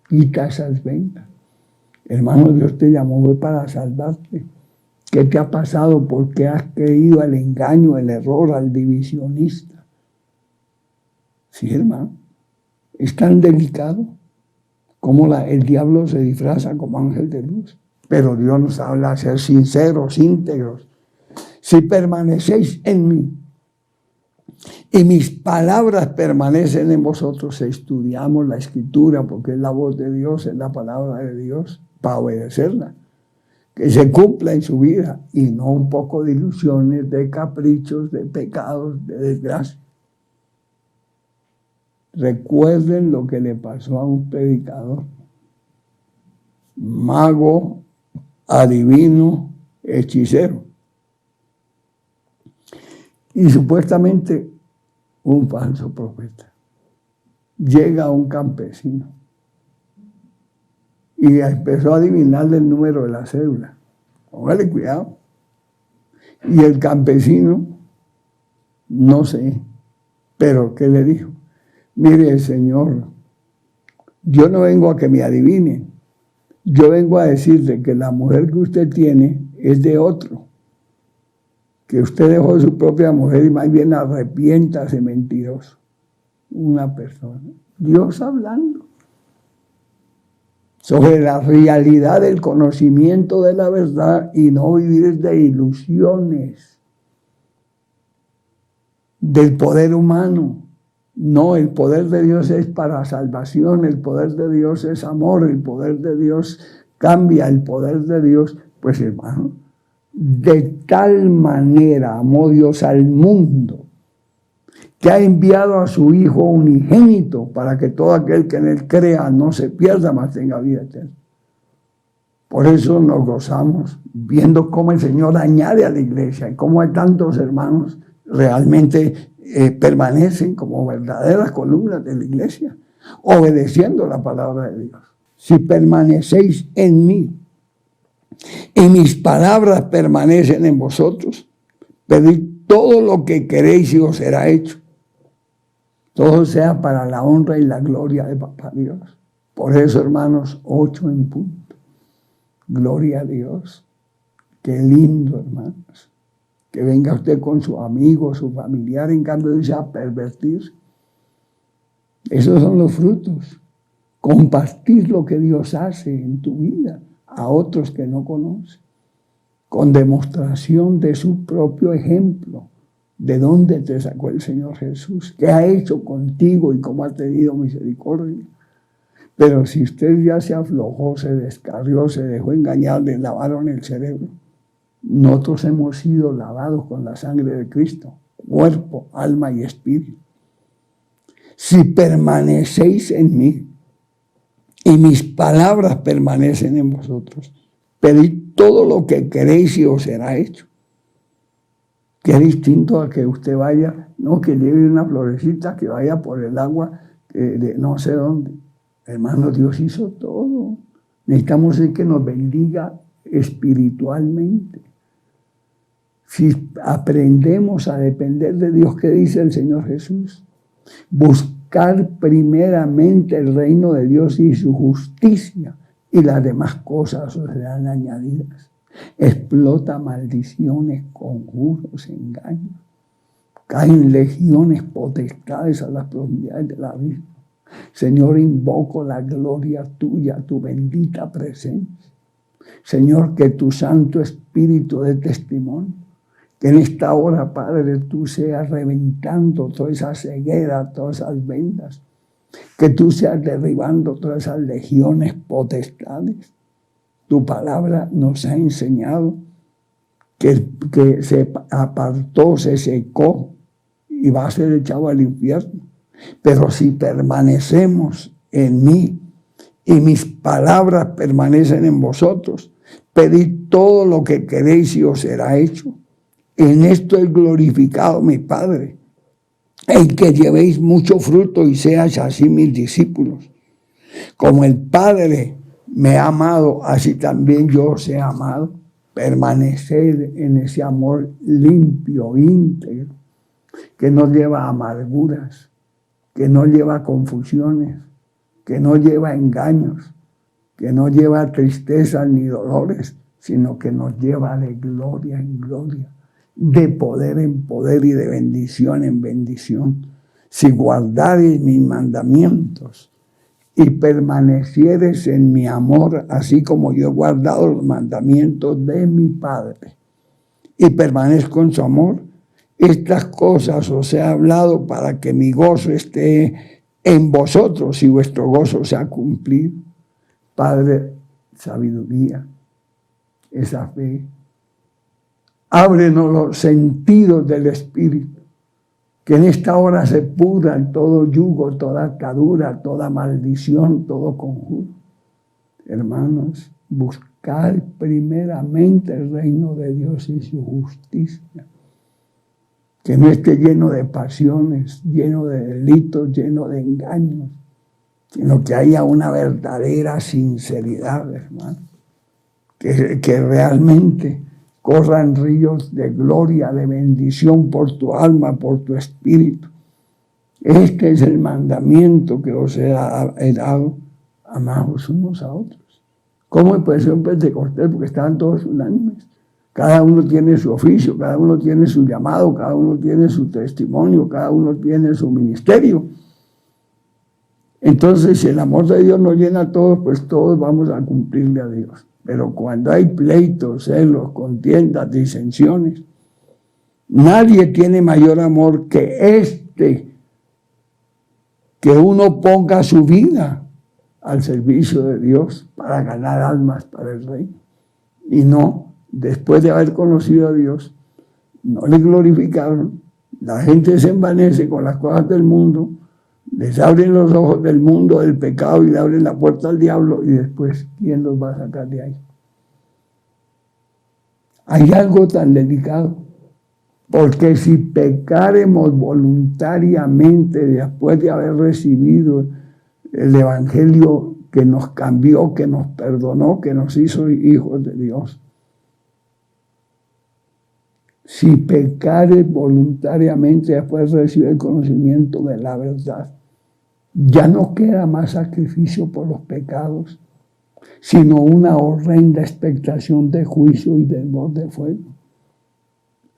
Quita esas vendas. Hermano, Dios te llamó hoy para salvarte. ¿Qué te ha pasado? ¿Por qué has creído al engaño, al error, al divisionista? Sí, hermano. Es tan delicado como el diablo se disfraza como ángel de luz. Pero Dios nos habla de ser sinceros, íntegros. Si permanecéis en mí y mis palabras permanecen en vosotros, estudiamos la Escritura porque es la voz de Dios, es la palabra de Dios, para obedecerla. Que se cumpla en su vida y no un poco de ilusiones, de caprichos, de pecados, de desgracia. Recuerden lo que le pasó a un predicador, mago, adivino, hechicero. Y supuestamente un falso profeta. Llega un campesino y empezó a adivinarle el número de la cédula. Póngale cuidado. Y el campesino, no sé, pero ¿qué le dijo? Mire, señor, yo no vengo a que me adivine. Yo vengo a decirle que la mujer que usted tiene es de otro. Que usted dejó su propia mujer y más bien arrepiéntase, mentiroso. Una persona. Dios hablando sobre la realidad del conocimiento de la verdad y no vivir de ilusiones del poder humano. No, el poder de Dios es para salvación, el poder de Dios es amor, el poder de Dios cambia, el poder de Dios, pues hermano, de tal manera amó Dios al mundo que ha enviado a su Hijo unigénito para que todo aquel que en él crea no se pierda, mas tenga vida eterna. Por eso nos gozamos viendo cómo el Señor añade a la iglesia y cómo hay tantos hermanos realmente permanecen como verdaderas columnas de la iglesia, obedeciendo la palabra de Dios. Si permanecéis en mí y mis palabras permanecen en vosotros, pedid todo lo que queréis y os será hecho. Todo sea para la honra y la gloria de Papá Dios. Por eso, hermanos, 8 en punto. Gloria a Dios. Qué lindo, hermanos. Que venga usted con su amigo, su familiar, en cambio dice a pervertir. Esos son los frutos. Compartir lo que Dios hace en tu vida a otros que no conocen. Con demostración de su propio ejemplo. ¿De dónde te sacó el Señor Jesús? ¿Qué ha hecho contigo y cómo ha tenido misericordia? Pero si usted ya se aflojó, se descarrió, se dejó engañar, le lavaron el cerebro. Nosotros hemos sido lavados con la sangre de Cristo, cuerpo, alma y espíritu. Si permanecéis en mí y mis palabras permanecen en vosotros, pedid todo lo que queréis y os será hecho. Que es distinto a que usted vaya, no que lleve una florecita, que vaya por el agua de no sé dónde. Hermano, Dios hizo todo. Necesitamos que nos bendiga espiritualmente. Si aprendemos a depender de Dios, ¿qué dice el Señor Jesús? buscar primeramente el reino de Dios y su justicia, y las demás cosas os serán añadidas. Explota maldiciones, conjuros, engaños. Caen legiones, potestades a las profundidades del abismo. Señor, invoco la gloria tuya, tu bendita presencia. Señor, que tu Santo Espíritu dé testimonio. Que en esta hora, Padre, tú seas reventando toda esa ceguera, todas esas vendas. Que tú seas derribando todas esas legiones, potestades. Tu palabra nos ha enseñado que se apartó, se secó y va a ser echado al infierno. Pero si permanecemos en mí y mis palabras permanecen en vosotros, pedid todo lo que queréis y os será hecho. En esto es glorificado mi Padre, en que llevéis mucho fruto y seáis así mis discípulos. Como el Padre me ha amado, así también yo os he amado. Permanecer en ese amor limpio, íntegro, que no lleva amarguras, que no lleva confusiones, que no lleva engaños, que no lleva tristezas ni dolores, sino que nos lleva de gloria en gloria, de poder en poder y de bendición en bendición. Si guardareis mis mandamientos y permaneciereis en mi amor, así como yo he guardado los mandamientos de mi Padre y permanezco en su amor, estas cosas os he hablado para que mi gozo esté en vosotros y vuestro gozo sea cumplido. Padre, sabiduría, esa fe. Ábrenos los sentidos del Espíritu, que en esta hora se pudran todo yugo, toda atadura, toda maldición, todo conjuro. Hermanos, buscar primeramente el reino de Dios y su justicia. Que no esté lleno de pasiones, lleno de delitos, lleno de engaños, sino que haya una verdadera sinceridad, hermano. Que realmente corran ríos de gloria, de bendición por tu alma, por tu espíritu. Este es el mandamiento que os he dado, amaos unos a otros. ¿Cómo empezó en Pentecostés? Porque estaban todos unánimes. Cada uno tiene su oficio, cada uno tiene su llamado, cada uno tiene su testimonio, cada uno tiene su ministerio. Entonces, si el amor de Dios nos llena a todos, pues todos vamos a cumplirle a Dios. Pero cuando hay pleitos, celos, contiendas, disensiones, nadie tiene mayor amor que que uno ponga su vida al servicio de Dios para ganar almas para el reino. Y no, después de haber conocido a Dios, no le glorificaron. La gente se envanece con las cosas del mundo, les abren los ojos del mundo, del pecado, y le abren la puerta al diablo, y después, ¿quién los va a sacar de ahí? Hay algo tan delicado, porque si pecaremos voluntariamente después de haber recibido el evangelio que nos cambió, que nos perdonó, que nos hizo hijos de Dios, si pecares voluntariamente después de recibir el conocimiento de la verdad, ya no queda más sacrificio por los pecados, sino una horrenda expectación de juicio y de hervor de fuego.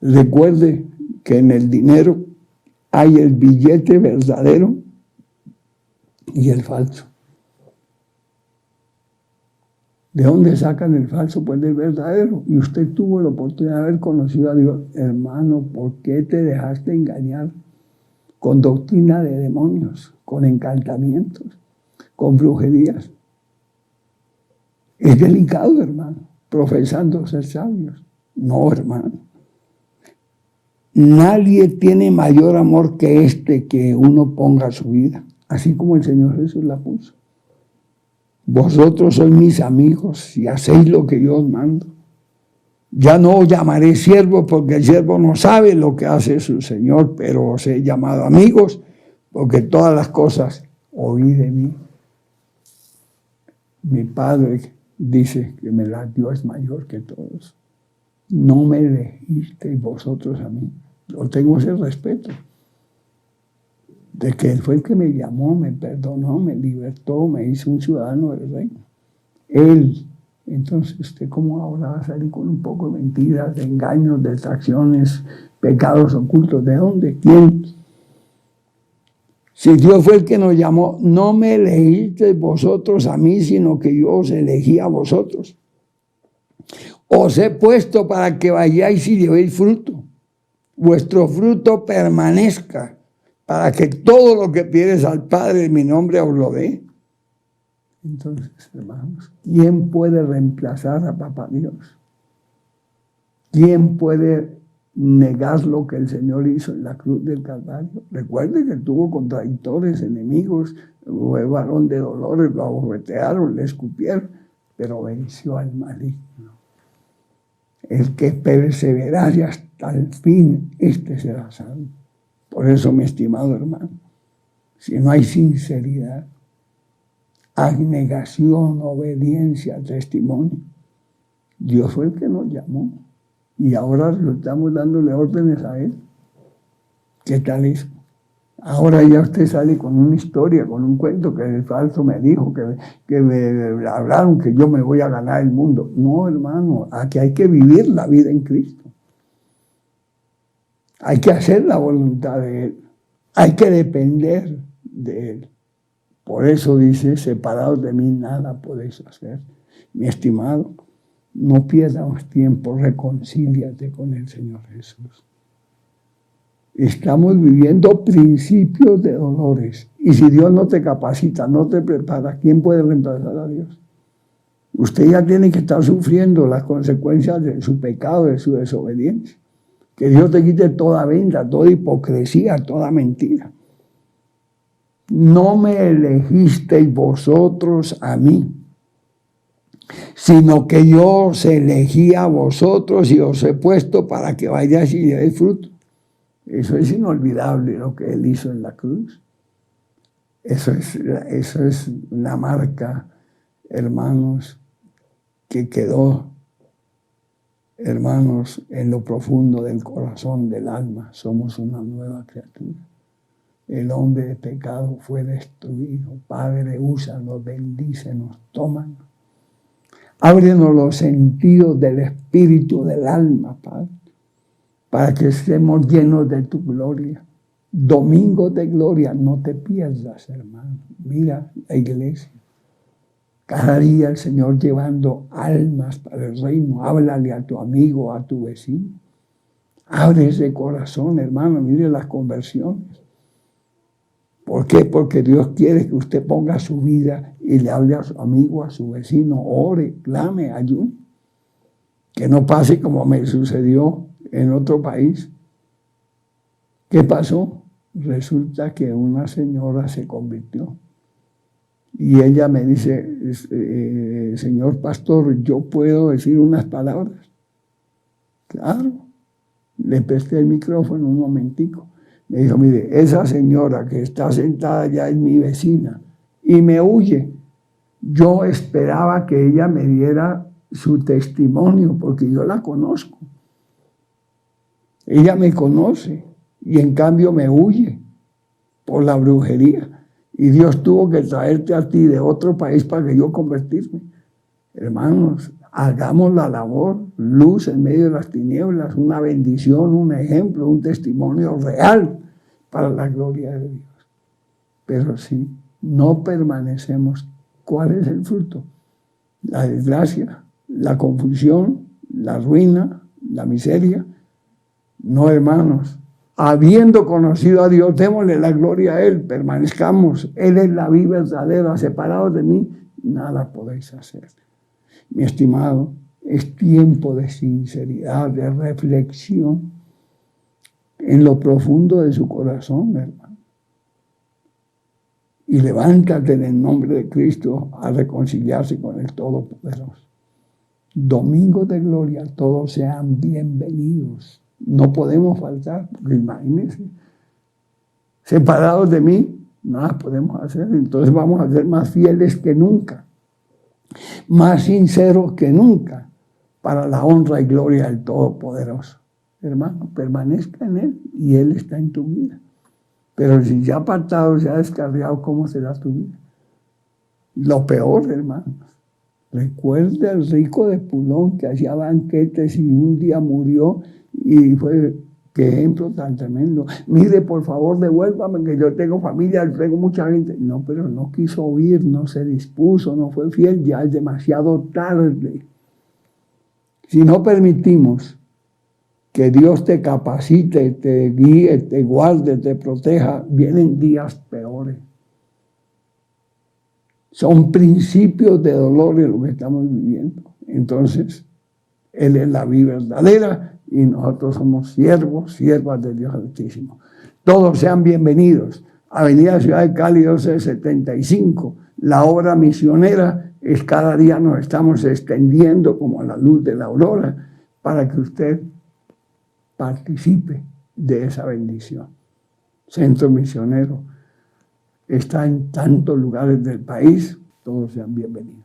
Recuerde que en el dinero hay el billete verdadero y el falso. ¿De dónde sacan el falso? Pues del verdadero. Y usted tuvo la oportunidad de haber conocido a Dios. Hermano, ¿por qué te dejaste engañar con doctrina de demonios, con encantamientos, con brujerías? Es delicado, hermano, profesando ser sabios. No, hermano. Nadie tiene mayor amor que que uno ponga su vida, así como el Señor Jesús la puso. Vosotros sois mis amigos si hacéis lo que yo os mando. Ya no os llamaré siervos porque el siervo no sabe lo que hace su Señor, pero os he llamado amigos porque todas las cosas oí de mí. Mi Padre dice que me las dio, es mayor que todos. No me elegisteis vosotros a mí. Yo tengo ese respeto. de que Él fue el que me llamó, me perdonó, me libertó, me hizo un ciudadano del reino. Él. Entonces, ¿usted cómo ahora va a salir con un poco de mentiras, de engaños, de detracciones, pecados ocultos? ¿De dónde? ¿Quién? Si Dios fue el que nos llamó, no me elegisteis vosotros a mí, sino que yo os elegí a vosotros. Os he puesto para que vayáis y llevéis fruto. Vuestro fruto permanezca, para que todo lo que pides al Padre en mi nombre os lo dé. Entonces, hermanos, ¿quién puede reemplazar a Papá Dios? ¿Quién puede negar lo que el Señor hizo en la cruz del Calvario? Recuerde que tuvo contradictores, enemigos, fue varón de dolores, lo abofetearon, le escupieron, pero venció al maligno. El que perseverare hasta el fin, este será salvo. Por eso, mi estimado hermano, si no hay sinceridad, abnegación, obediencia, testimonio, Dios fue el que nos llamó y ahora estamos dándole órdenes a Él. ¿Qué tal eso? Ahora ya usted sale con una historia, con un cuento que el falso me dijo, que me hablaron que yo me voy a ganar el mundo. No, hermano, aquí hay que vivir la vida en Cristo. Hay que hacer la voluntad de Él. Hay que depender de Él. Por eso dice, separados de mí nada podéis hacer. Mi estimado, no pierdas más tiempo, reconcíliate con el Señor Jesús. Estamos viviendo principios de dolores. Y si Dios no te capacita, no te prepara, ¿quién puede reemplazar a Dios? Usted ya tiene que estar sufriendo las consecuencias de su pecado, de su desobediencia. Que Dios te quite toda venda, toda hipocresía, toda mentira. No me elegisteis vosotros a mí, sino que yo os elegí a vosotros y os he puesto para que vayáis y llevéis fruto. Eso es inolvidable lo que Él hizo en la cruz. Eso es una marca, hermanos, que quedó, hermanos, en lo profundo del corazón, del alma. Somos una nueva criatura. El hombre de pecado fue destruido. Padre, úsanos, bendícenos, tómanos. Ábrenos los sentidos del espíritu, del alma, Padre, para que estemos llenos de tu gloria. Domingos de gloria, no te pierdas, hermano. Mira la iglesia. Cada día el Señor llevando almas para el reino. Háblale a tu amigo, a tu vecino. Abre ese corazón, hermano. Mire las conversiones. ¿Por qué? Porque Dios quiere que usted ponga su vida y le hable a su amigo, a su vecino, ore, clame, ayune. Que no pase como me sucedió en otro país. ¿Qué pasó? Resulta que una señora se convirtió. Y ella me dice, señor pastor, ¿yo puedo decir unas palabras? Claro. Le presté el micrófono un momentico. Me dijo, mire, esa señora que está sentada allá es mi vecina y me huye. Yo esperaba que ella me diera su testimonio porque yo la conozco. Ella me conoce y en cambio me huye por la brujería. Y Dios tuvo que traerte a ti de otro país para que yo convertirme. Hermanos, hagamos la labor, luz en medio de las tinieblas, una bendición, un ejemplo, un testimonio real para la gloria de Dios. Pero si no permanecemos, ¿cuál es el fruto? La desgracia, la confusión, la ruina, la miseria. No, hermanos, habiendo conocido a Dios, démosle la gloria a Él, permanezcamos. Él es la vida verdadera, separados de mí, nada podéis hacer. Mi estimado, es tiempo de sinceridad, de reflexión en lo profundo de su corazón, hermano. Y levántate en el nombre de Cristo a reconciliarse con el Todopoderoso. Domingo de gloria, todos sean bienvenidos. No podemos faltar, porque imagínense, separados de mí, nada podemos hacer. Entonces vamos a ser más fieles que nunca, más sinceros que nunca, para la honra y gloria del Todopoderoso. Hermano, permanezca en Él y Él está en tu vida. Pero si ya ha apartado, se ha descarriado, ¿cómo será tu vida? Lo peor, hermanos. Recuerda el rico de Pulón que hacía banquetes y un día murió y fue, qué ejemplo tan tremendo. Mire, por favor, devuélvame que yo tengo familia, tengo mucha gente. No, pero no quiso oír, no se dispuso, no fue fiel, ya es demasiado tarde. Si no permitimos que Dios te capacite, te guíe, te guarde, te proteja, vienen días peores. Son principios de dolores lo que estamos viviendo. Entonces, Él es la vida verdadera y nosotros somos siervos, siervas de Dios Altísimo. Todos sean bienvenidos. Avenida Ciudad de Cali 1275. La obra misionera es cada día nos estamos extendiendo como la luz de la aurora para que usted participe de esa bendición. Centro Misionero está en tantos lugares del país, todos sean bienvenidos.